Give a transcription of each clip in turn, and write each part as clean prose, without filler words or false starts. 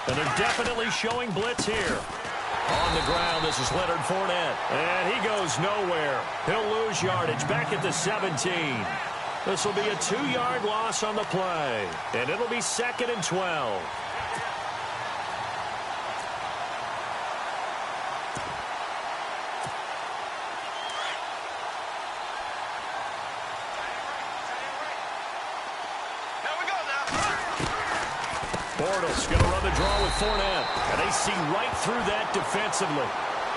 And they're definitely showing blitz here. On the ground, this is Leonard Fournette. And he goes nowhere. He'll lose yardage back at the 17. This will be a 2-yard loss on the play. And it'll be 2nd and 12. Bortles going to run the draw with Fournette. And they see right through that defensively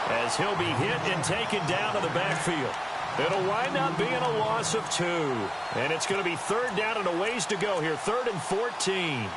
as he'll be hit and taken down to the backfield. It'll wind up being a loss of 2. And it's going to be 3rd down and a ways to go here. 3rd and 14.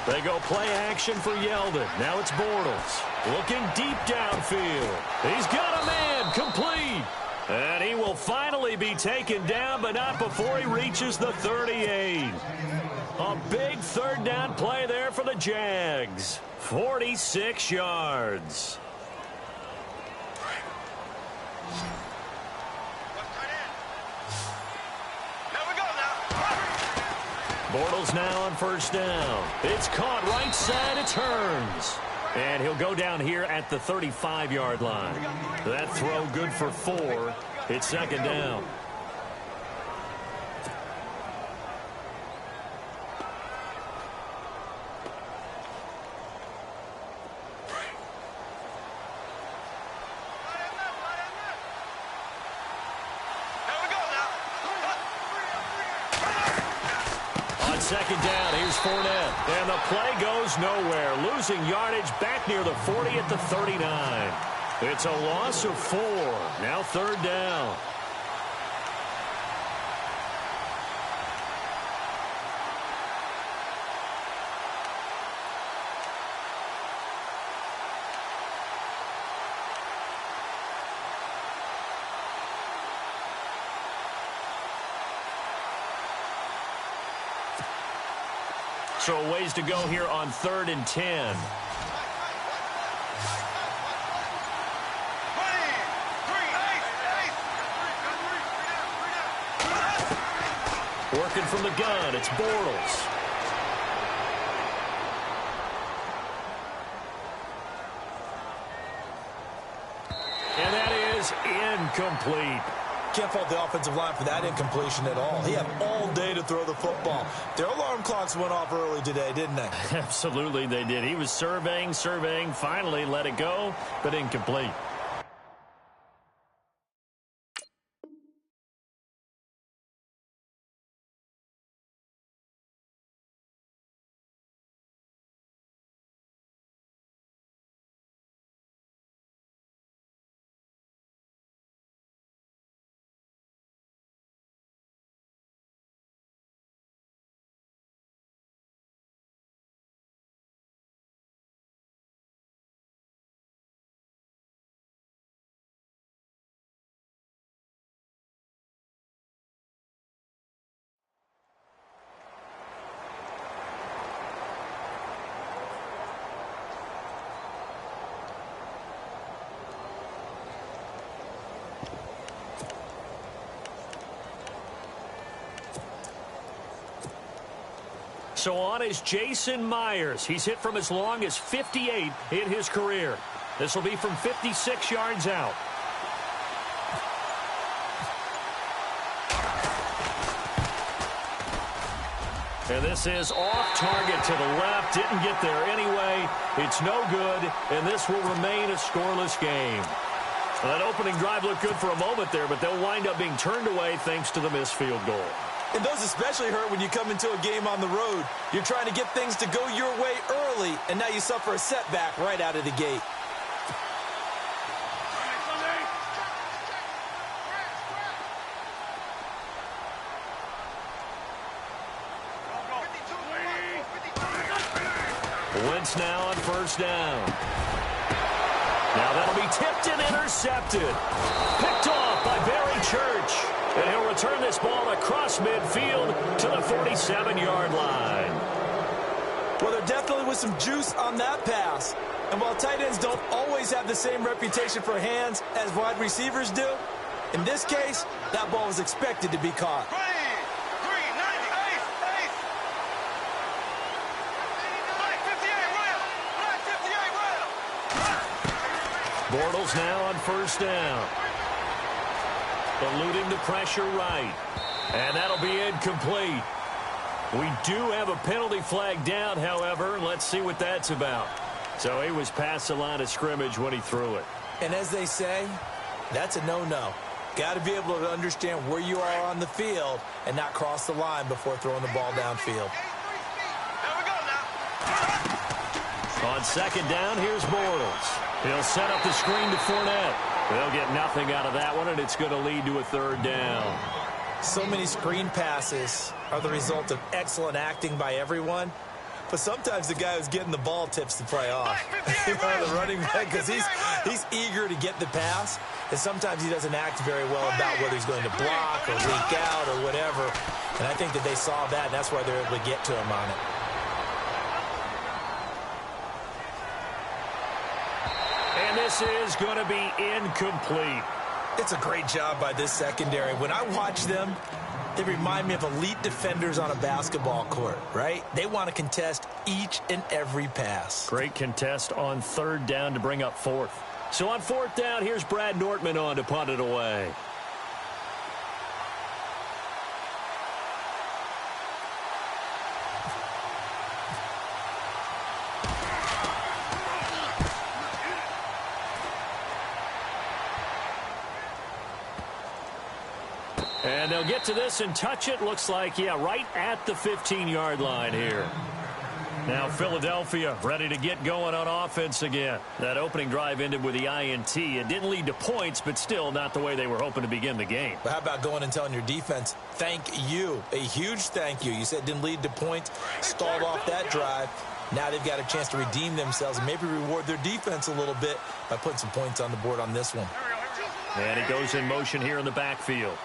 They go play action for Yeldon. Now it's Bortles. Looking deep downfield. He's got a man. Complete. And he will finally be taken down, but not before he reaches the 38. A big 3rd down play there for the Jags. 46 yards. Bortles now on 1st down. It's caught right side. It turns. And he'll go down here at the 35-yard line. That throw good for 4. It's 2nd down. On 2nd down, here's Fournette. And the play goes nowhere. Losing yardage back near the 40 at the 39. It's a loss of 4. Now 3rd down. So a ways to go here on 3rd and 10. Working from the gun, it's Bortles. And that is incomplete. Can't fault the offensive line for that incompletion at all. He had all day to throw the football. Their alarm clocks went off early today, didn't they? Absolutely they did. He was surveying, finally let it go, but incomplete. So on is Jason Myers. He's hit from as long as 58 in his career. This will be from 56 yards out. And this is off target to the left. Didn't get there anyway. It's no good, and this will remain a scoreless game. That opening drive looked good for a moment there, but they'll wind up being turned away thanks to the missed field goal. And those especially hurt when you come into a game on the road. You're trying to get things to go your way early, and now you suffer a setback right out of the gate. Wentz now on 1st down. Now that'll be tipped and intercepted. Picked off by Barry Church. And he'll return this ball across midfield to the 47-yard line. Well, there definitely was some juice on that pass. And while tight ends don't always have the same reputation for hands as wide receivers do, in this case, that ball was expected to be caught. Bortles now on first down. Eluding the pressure right. And that'll be incomplete. We do have a penalty flag down, however. Let's see what that's about. So he was past the line of scrimmage when he threw it. And as they say, that's a no-no. Got to be able to understand where you are on the field and not cross the line before throwing the ball downfield. On second down, here's Bortles. He'll set up the screen to Fournette. They'll get nothing out of that one, and it's going to lead to a third down. So many screen passes are the result of excellent acting by everyone. But sometimes the guy who's getting the ball tips the play off. The running back, because he's eager to get the pass. And sometimes he doesn't act very well about whether he's going to block or leak out or whatever. And I think that they saw that, and that's why they're able to get to him on it. And this is going to be incomplete. It's a great job by this secondary. When I watch them, they remind me of elite defenders on a basketball court, right? They want to contest each and every pass. Great contest on third down to bring up fourth. So on fourth down, here's Brad Nortman on to punt it away. And they'll get to this and touch it. Looks like, yeah, right at the 15-yard line here. Now Philadelphia ready to get going on offense again. That opening drive ended with the INT. It didn't lead to points, but still not the way they were hoping to begin the game. But how about going and telling your defense, thank you, a huge thank you. You said it didn't lead to points, stalled off that drive. Now they've got a chance to redeem themselves and maybe reward their defense a little bit by putting some points on the board on this one. And it goes in motion here in the backfield.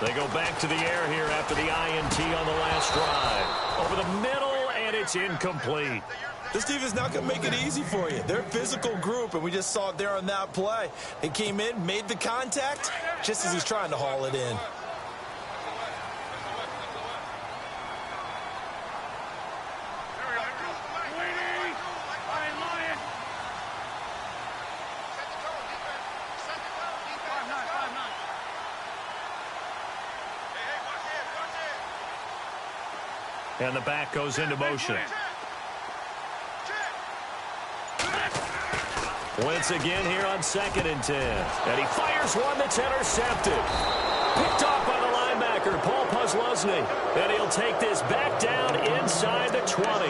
They go back to the air here after the INT on the last drive. Over the middle, and it's incomplete. This defense not going to make it easy for you. They're a physical group, and we just saw it there on that play. They came in, made the contact, just as he's trying to haul it in. And the back goes into motion. Once again here on 2nd and 10. And he fires one that's intercepted. Picked off by the linebacker, Paul Puslosny. And he'll take this back down inside the 20.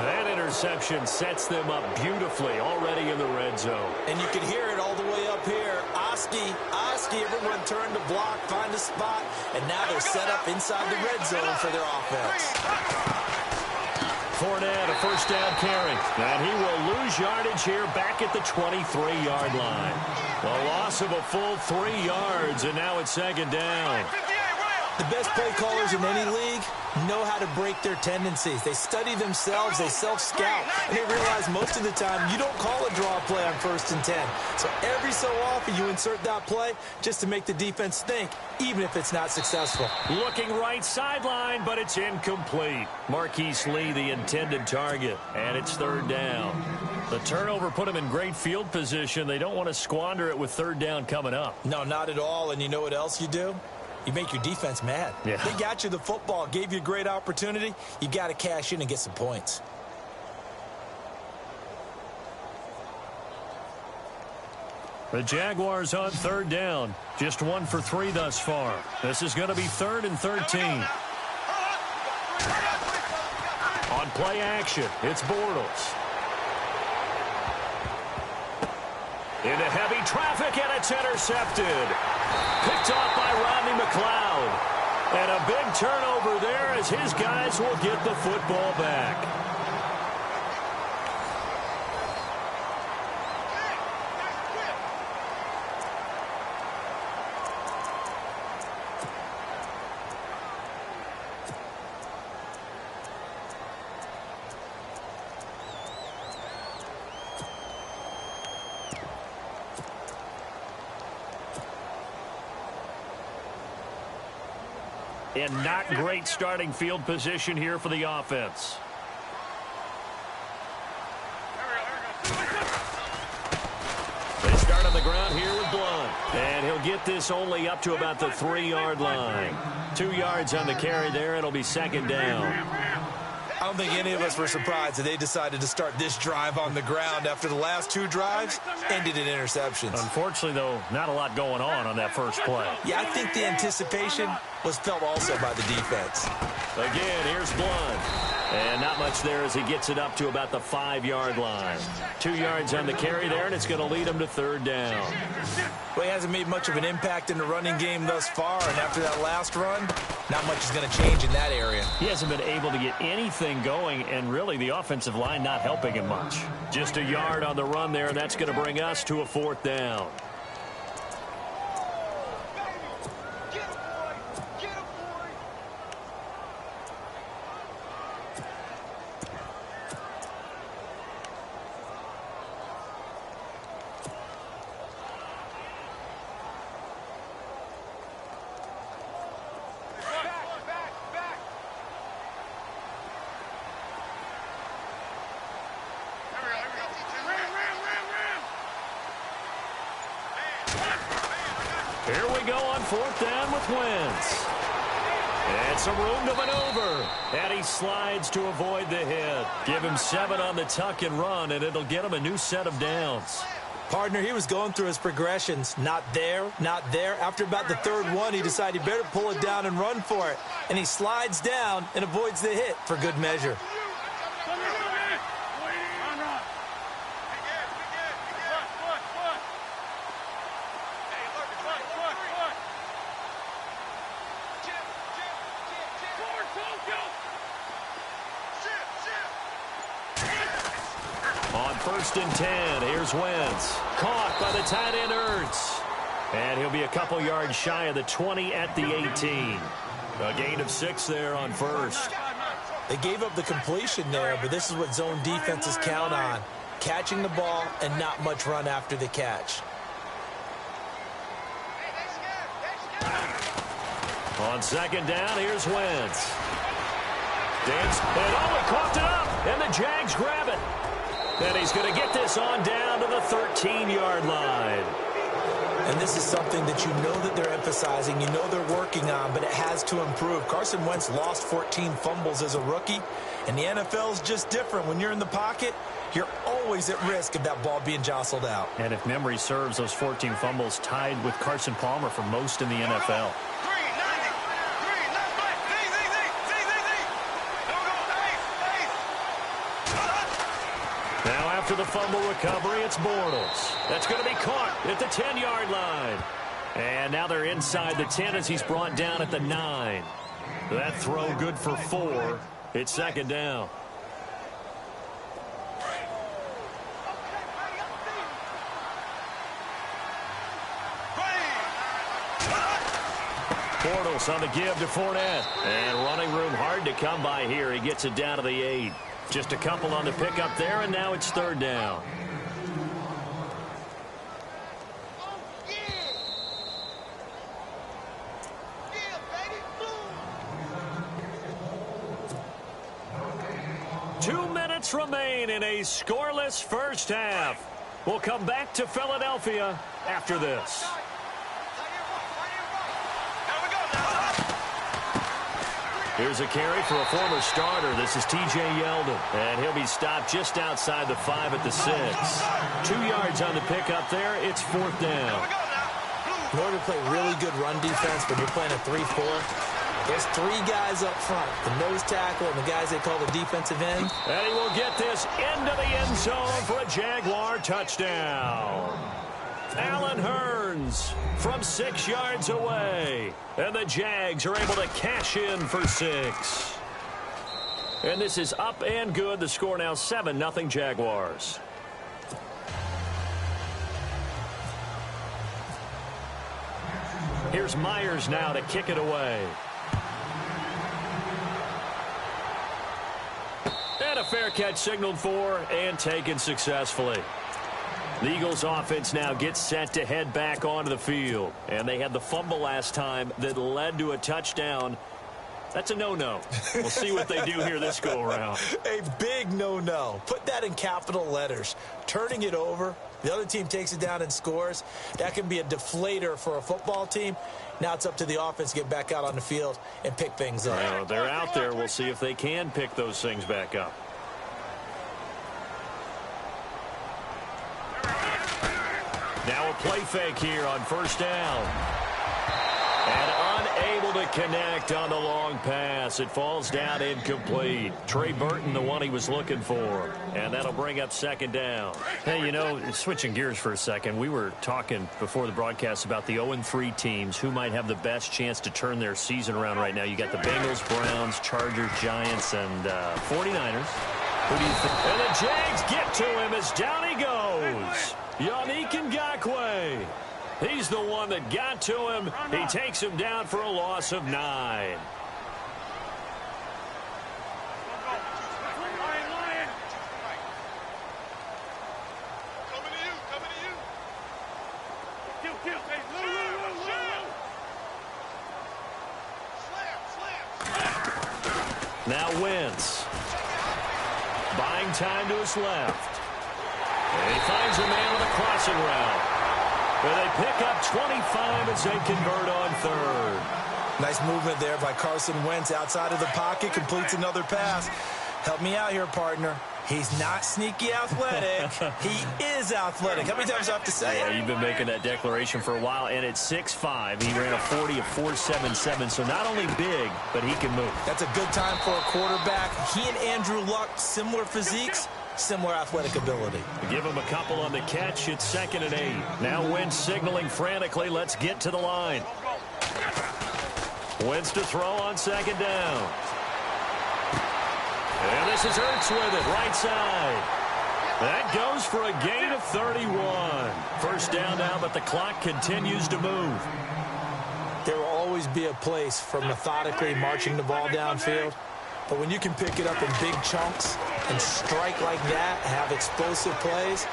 That interception sets them up beautifully already in the red zone. And you can hear it all the way up here. Oski, everyone turned to block, find a spot, and now they're set up inside the red zone for their offense. Fournette, a first down carry. And he will lose yardage here back at the 23-yard line. The loss of a full 3 yards, and now it's 2nd down. The best play callers in any league know how to break their tendencies. They study themselves, they self-scout, and they realize most of the time you don't call a draw play on 1st and 10. So every so often you insert that play just to make the defense think, even if it's not successful. Looking right sideline, but it's incomplete. Marquise Lee, the intended target, and it's 3rd down. The turnover put them in great field position. They don't want to squander it with 3rd down coming up. No, not at all, and you know what else you do? You make your defense mad. Yeah. They got you the football, gave you a great opportunity. You got to cash in and get some points. The Jaguars on 3rd down. Just 1 for 3 thus far. This is going to be 3rd and 13. On play action, it's Bortles. Into heavy traffic, and it's intercepted. Picked off by Rodney McLeod. And a big turnover there as his guys will get the football back. in not great starting field position here for the offense. They start on the ground here with Blunt. And he'll get this only up to about the 3-yard line. 2 yards on the carry there. It'll be second down. I don't think any of us were surprised that they decided to start this drive on the ground after the last 2 drives ended in interceptions. Unfortunately, though, not a lot going on that first play. Yeah, I think the anticipation was felt also by the defense. Again, here's Blunt. And not much there as he gets it up to about the 5-yard line. 2 yards on the carry there, and it's going to lead him to third down. Well, he hasn't made much of an impact in the running game thus far, and after that last run, not much is going to change in that area. He hasn't been able to get anything going, and really the offensive line not helping him much. Just a yard on the run there, and that's going to bring us to a 4th down. Here we go on 4th down with Wentz. And some room to maneuver. And he slides to avoid the hit. Give him 7 on the tuck and run, and it'll get him a new set of downs. Partner, he was going through his progressions. Not there, not there. After about the 3rd one, he decided he better pull it down and run for it. And he slides down and avoids the hit for good measure. On 1st and 10, here's Wentz. Caught by the tight end Ertz. And he'll be a couple yards shy of the 20 at the 18. A gain of 6 there on 1st. They gave up the completion there, but this is what zone defenses count on. Catching the ball and not much run after the catch. On 2nd down, here's Wentz. Dance, and he coughed it up, and the Jags grab it. And he's going to get this on down to the 13-yard line. And this is something that you know that they're emphasizing, you know they're working on, but it has to improve. Carson Wentz lost 14 fumbles as a rookie, and the NFL is just different. When you're in the pocket, you're always at risk of that ball being jostled out. And if memory serves, those 14 fumbles tied with Carson Palmer for most in the NFL. Now after the fumble recovery, it's Bortles. That's going to be caught at the 10-yard line. And now they're inside the 10 as he's brought down at the 9. That throw good for 4. It's 2nd down. Bortles on the give to Fournette. And running room hard to come by here. He gets it down to the 8. Just a couple on the pickup there, and now it's 3rd down. Two minutes remain in a scoreless first half. We'll come back to Philadelphia after this. Here's a carry for a former starter. This is T.J. Yeldon, and he'll be stopped just outside the 5 at the 6. 2 yards on the pickup there. It's 4th down. In order to play really good run defense when you're playing a 3-4, there's 3 guys up front, the nose tackle and the guys they call the defensive end. And he will get this into the end zone for a Jaguar touchdown. Allen Hurns from 6 yards away. And the Jags are able to cash in for 6. And this is up and good. The score now 7-0 Jaguars. Here's Myers now to kick it away. And a fair catch signaled for and taken successfully. The Eagles offense now gets set to head back onto the field. And they had the fumble last time that led to a touchdown. That's a no-no. We'll see what they do here this go-around. A big no-no. Put that in capital letters. Turning it over, the other team takes it down and scores. That can be a deflator for a football team. Now it's up to the offense to get back out on the field and pick things up. Well, they're out there. We'll see if they can pick those things back up. Now a play fake here on first down. And unable to connect on the long pass. It falls down incomplete. Trey Burton, the one he was looking for. And that'll bring up second down. Hey, you know, switching gears for a second, we were talking before the broadcast about the 0-3 teams who might have the best chance to turn their season around right now. You got the Bengals, Browns, Chargers, Giants, and 49ers. Who do you think? And the Jags get to him as down he goes. Yannick Ngakoue. He's the one that got to him. He takes him down for a loss of 9. Now Wentz. Buying time to his left. And he finds a man on a crossing route. Where they pick up 25 as they convert on third. Nice movement there by Carson Wentz outside of the pocket. Completes another pass. Help me out here, partner. He's not sneaky athletic. He is athletic. How many times do I have to say it? You've been making that declaration for a while, and at 6'5", he ran a 40 of 4.77, so not only big, but he can move. That's a good time for a quarterback. He and Andrew Luck, similar physiques, similar athletic ability. Give him a couple on the catch. It's 2nd and 8. Now Wentz signaling frantically. Let's get to the line. Wentz to throw on 2nd down. And this is Ertz with it, right side. That goes for a gain of 31. First down now, but the clock continues to move. There will always be a place for methodically marching the ball downfield. But when you can pick it up in big chunks and strike like that, have explosive plays,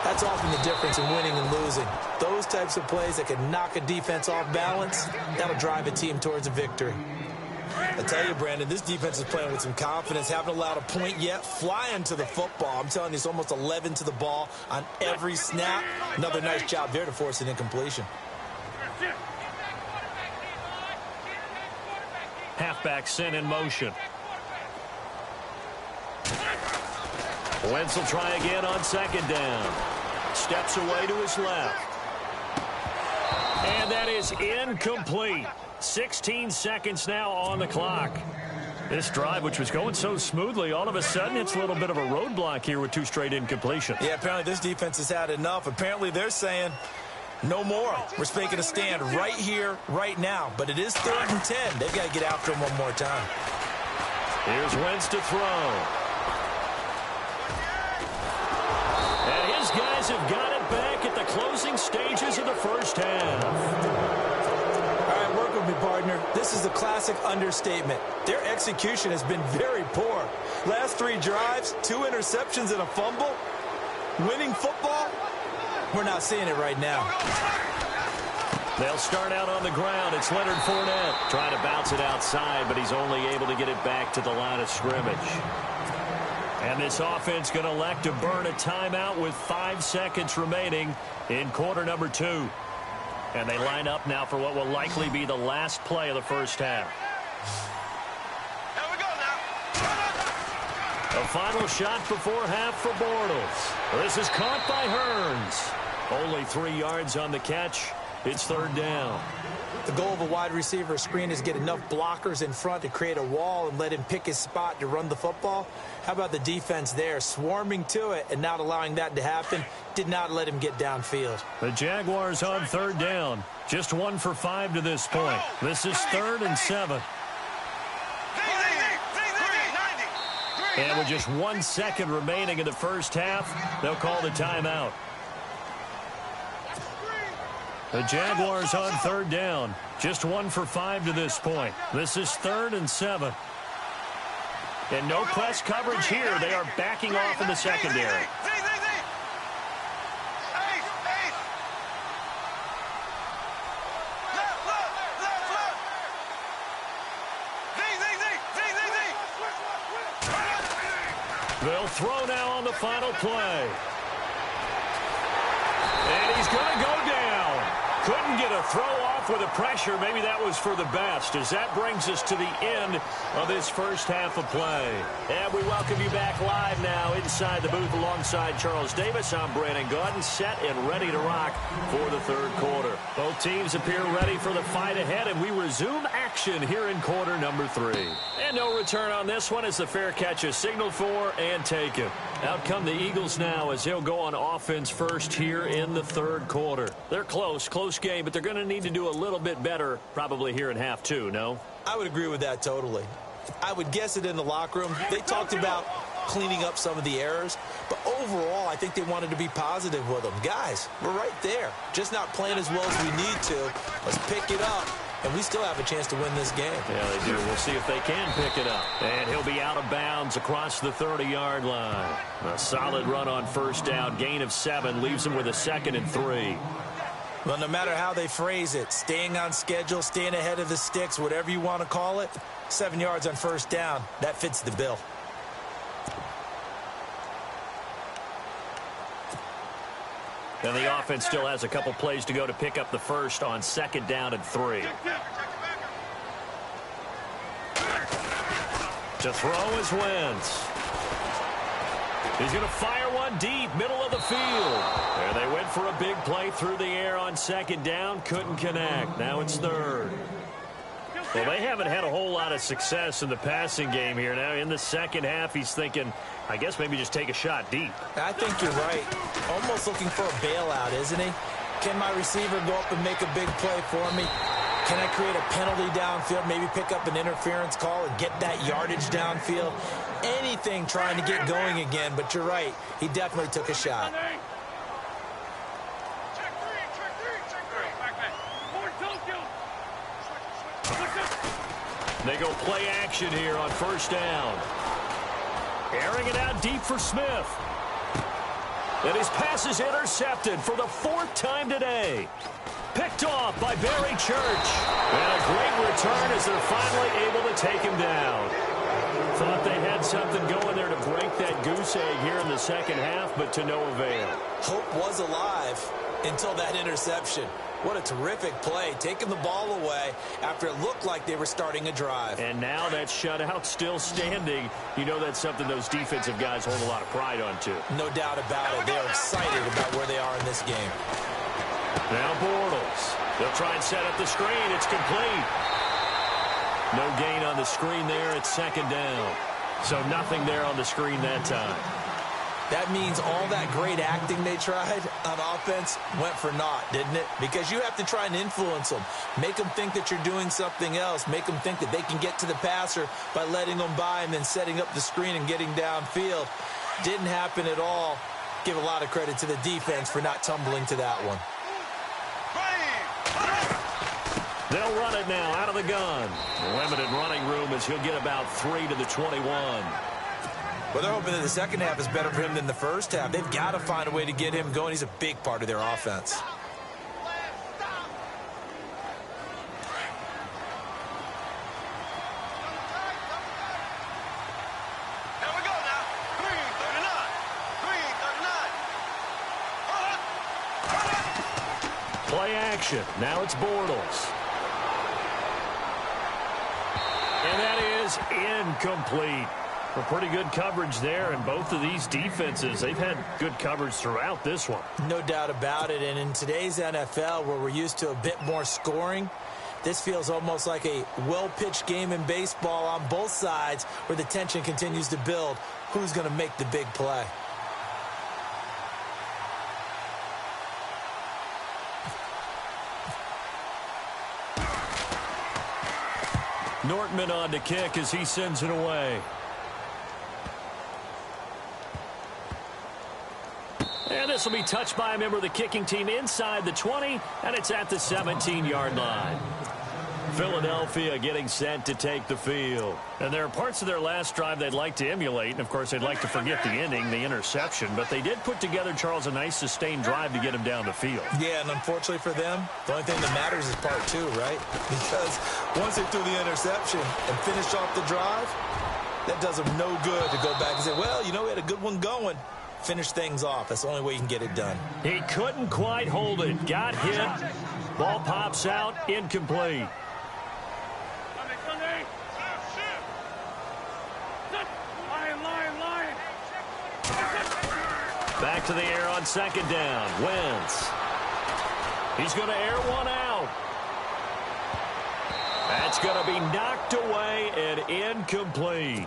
that's often the difference in winning and losing. Those types of plays that can knock a defense off balance, that'll drive a team towards a victory. I tell you, Brandon, this defense is playing with some confidence. Haven't allowed a point yet. Flying to the football. I'm telling you, it's almost 11 to the ball on every snap. Another nice job there to force an incompletion. Halfback sent in motion. Wentz will try again on 2nd down. Steps away to his left. And that is incomplete. 16 seconds now on the clock. This drive, which was going so smoothly, all of a sudden it's a little bit of a roadblock here with 2 straight incompletions. Yeah, apparently this defense has had enough. Apparently they're saying no more. We're making a stand right here, right now. But it is 3rd and 10. They've got to get after him one more time. Here's Wentz to throw. And his guys have got it back at the closing stages of the first half. Work with me, partner. This is a classic understatement. Their execution has been very poor. Last 3 drives, 2 interceptions and a fumble. Winning football, we're not seeing it right now. They'll start out on the ground. It's Leonard Fournette trying to bounce it outside, but he's only able to get it back to the line of scrimmage. And this offense going to elect to burn a timeout with 5 seconds remaining in quarter number 2. And they line up now for what will likely be the last play of the first half. Here we go now. A final shot before half for Bortles. This is caught by Hearns. Only 3 yards on the catch. It's 3rd down. The goal of a wide receiver screen is get enough blockers in front to create a wall and let him pick his spot to run the football. How about the defense there, swarming to it and not allowing that to happen? Did not let him get downfield. The Jaguars on 3rd down. Just 1 for 5 to this point. This is 3rd and 7. And with just 1 second remaining in the first half, they'll call the timeout. The Jaguars on 3rd down. Just 1 for 5 to this point. This is 3rd and 7. And no press coverage here. They are backing off in the secondary. They'll throw now on the final play. And he's going to go down. Couldn't get a throw off with the pressure. Maybe that was for the best, as that brings us to the end of this first half of play. And we welcome you back live now inside the booth alongside Charles Davis. I'm Brandon Gaudin, set and ready to rock for the third quarter. Both teams appear ready for the fight ahead, and we resume action here in quarter number 3. And no return on this one as the fair catch is signaled for and taken. Out come the Eagles now as they'll go on offense first here in the third quarter. They're close game, but they're going to need to do a little bit better probably here in half 2, no? I would agree with that totally. I would guess it in the locker room. They talked about cleaning up some of the errors, but overall, I think they wanted to be positive with them. Guys, we're right there. Just not playing as well as we need to. Let's pick it up, and we still have a chance to win this game. Yeah, they do. We'll see if they can pick it up. And he'll be out of bounds across the 30-yard line. A solid run on first down. Gain of 7 leaves him with a 2nd and 3. Well, no matter how they phrase it, staying on schedule, staying ahead of the sticks, whatever you want to call it, 7 yards on first down, that fits the bill. And the offense still has a couple plays to go to pick up the first on 2nd down and 3. To throw is Wentz. He's going to fire one deep, middle of the field. There they went for a big play through the air on 2nd down. Couldn't connect. Now it's 3rd. Well, they haven't had a whole lot of success in the passing game here. Now in the second half, he's thinking, I guess maybe just take a shot deep. I think you're right. Almost looking for a bailout, isn't he? Can my receiver go up and make a big play for me? Can I create a penalty downfield, maybe pick up an interference call and get that yardage downfield? Anything trying to get going again, but you're right. He definitely took a shot. They go play action here on first down. Airing it out deep for Smith. And his pass is intercepted for the 4th time today. Picked off by Barry Church. And a great return as they're finally able to take him down. Thought they had something going there to break that goose egg here in the second half, but to no avail. Hope was alive until that interception. What a terrific play, taking the ball away after it looked like they were starting a drive. And now that shutout still standing. You know that's something those defensive guys hold a lot of pride on, too. No doubt about it. They're excited about where they are in this game. Now Bortles. They'll try and set up the screen. It's complete. No gain on the screen there. It's 2nd down. So nothing there on the screen that time. That means all that great acting they tried on offense went for naught, didn't it? Because you have to try and influence them. Make them think that you're doing something else. Make them think that they can get to the passer by letting them by and then setting up the screen and getting downfield. Didn't happen at all. Give a lot of credit to the defense for not tumbling to that one. They'll run it now out of the gun. Limited running room as he'll get about 3 to the 21. Well, they're hoping that the second half is better for him than the first half. They've got to find a way to get him going. He's a big part of their offense. Here we go now. 3:39. Play action. Now it's Bortles. And that is incomplete. Well, pretty good coverage there, and both of these defenses, they've had good coverage throughout this one. No doubt about it, and in today's NFL, where we're used to a bit more scoring, this feels almost like a well-pitched game in baseball on both sides where the tension continues to build. Who's going to make the big play? Nortman on to kick as he sends it away. And this will be touched by a member of the kicking team inside the 20, and it's at the 17-yard line. Philadelphia getting set to take the field. And there are parts of their last drive they'd like to emulate, and of course they'd like to forget the ending, the interception, but they did put together, Charles, a nice sustained drive to get him down the field. Yeah, and unfortunately for them, the only thing that matters is part 2, right? Because once they threw the interception and finished off the drive, That does him no good to go back and say, well, you know, we had a good one going. Finish things off. That's the only way you can get it done. He couldn't quite hold it. Got hit. Ball pops out. Incomplete. Back to the air on second down. Wentz. He's going to air one out. That's going to be knocked away and incomplete.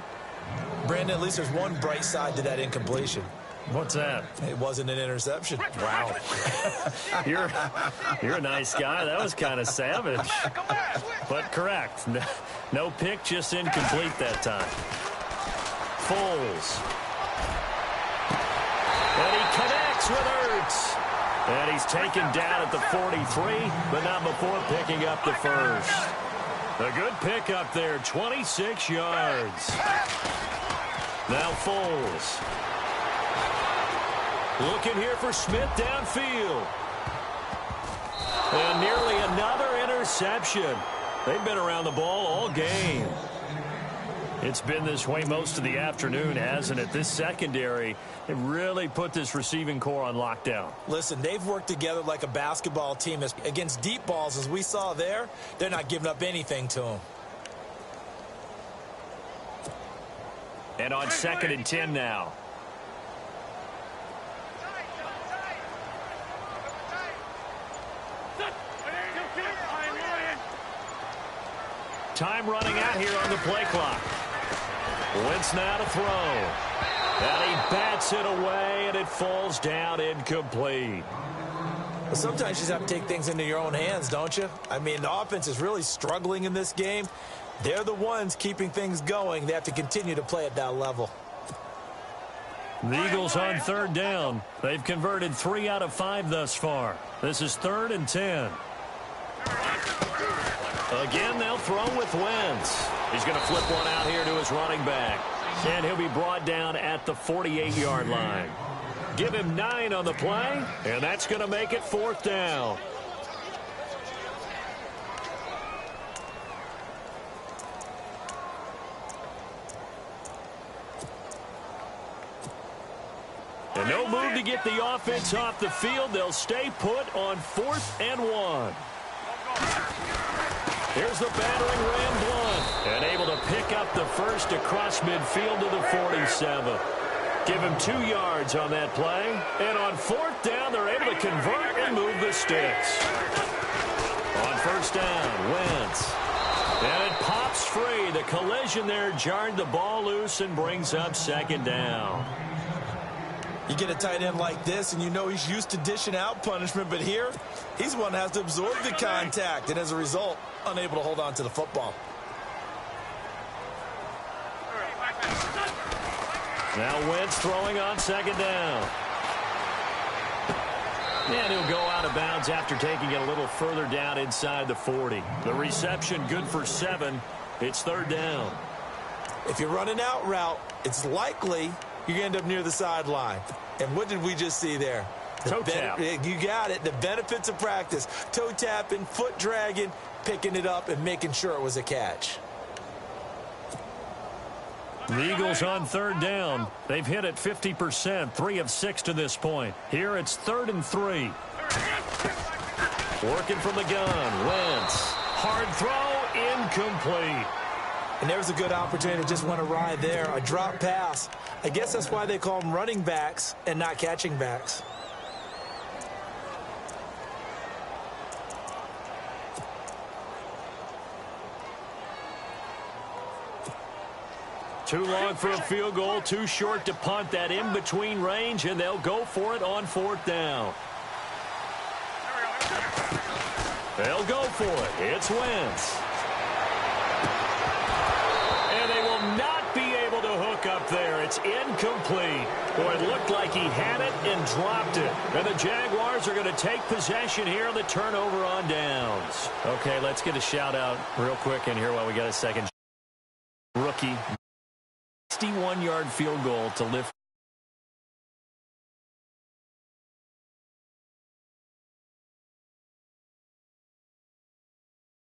Brandon, at least there's one bright side to that incompletion. What's that? It wasn't an interception. Wow. You're a nice guy. That was kind of savage. But correct. No pick, just incomplete that time. Foles. And he connects with Ertz. And he's taken down at the 43, but not before picking up the first. A good pickup there, 26 yards. Now Foles. Looking here for Smith downfield. And nearly another interception. They've been around the ball all game. It's been this way most of the afternoon, hasn't it? This secondary, it really put this receiving core on lockdown. Listen, they've worked together like a basketball team. Against deep balls, as we saw there, they're not giving up anything to them. And on 2nd and 10 now. Time running out here on the play clock. Wentz now to throw. And he bats it away, and it falls down incomplete. Well, sometimes you just have to take things into your own hands, don't you? I mean, the offense is really struggling in this game. They're the ones keeping things going. They have to continue to play at that level. The Eagles on 3rd down. They've converted 3 out of 5 thus far. This is 3rd and 10. Again, they'll throw with Wentz. He's going to flip one out here to his running back. And he'll be brought down at the 48-yard line. Give him 9 on the play, and that's going to make it 4th down. And no move to get the offense off the field. They'll stay put on 4th and 1. Here's the battering Ram Blunt. And able to pick up the first across midfield to the 47. Give him 2 yards on that play. And on 4th down, they're able to convert and move the sticks. On 1st down, Wentz. And it pops free. The collision there jarred the ball loose and brings up 2nd down. You get a tight end like this, and you know he's used to dishing out punishment, but here, he's one that has to absorb the contact, and as a result, unable to hold on to the football. Now Wentz throwing on 2nd down. And he'll go out of bounds after taking it a little further down inside the 40. The reception good for 7. It's 3rd down. If you're running out route, it's likely you're going to end up near the sideline. And what did we just see there? Toe tap. You got it. The benefits of practice. Toe tapping, foot dragging, picking it up, and making sure it was a catch. The Eagles on 3rd down. They've hit it 50%, 3 of 6 to this point. Here it's 3rd and 3. Working from the gun. Wentz. Hard throw, incomplete. And there's a good opportunity to just want to ride there. A drop pass. I guess that's why they call them running backs and not catching backs. Too long for a field goal, too short to punt. That in-between range, and they'll go for it on 4th down. They'll go for it. It's Wentz. And they will not be able to hook up there. It's incomplete. Boy, it looked like he had it and dropped it. And the Jaguars are going to take possession here on the turnover on downs. Okay, let's get a shout-out real quick in here while we got a second. Rookie. 61-yard field goal to lift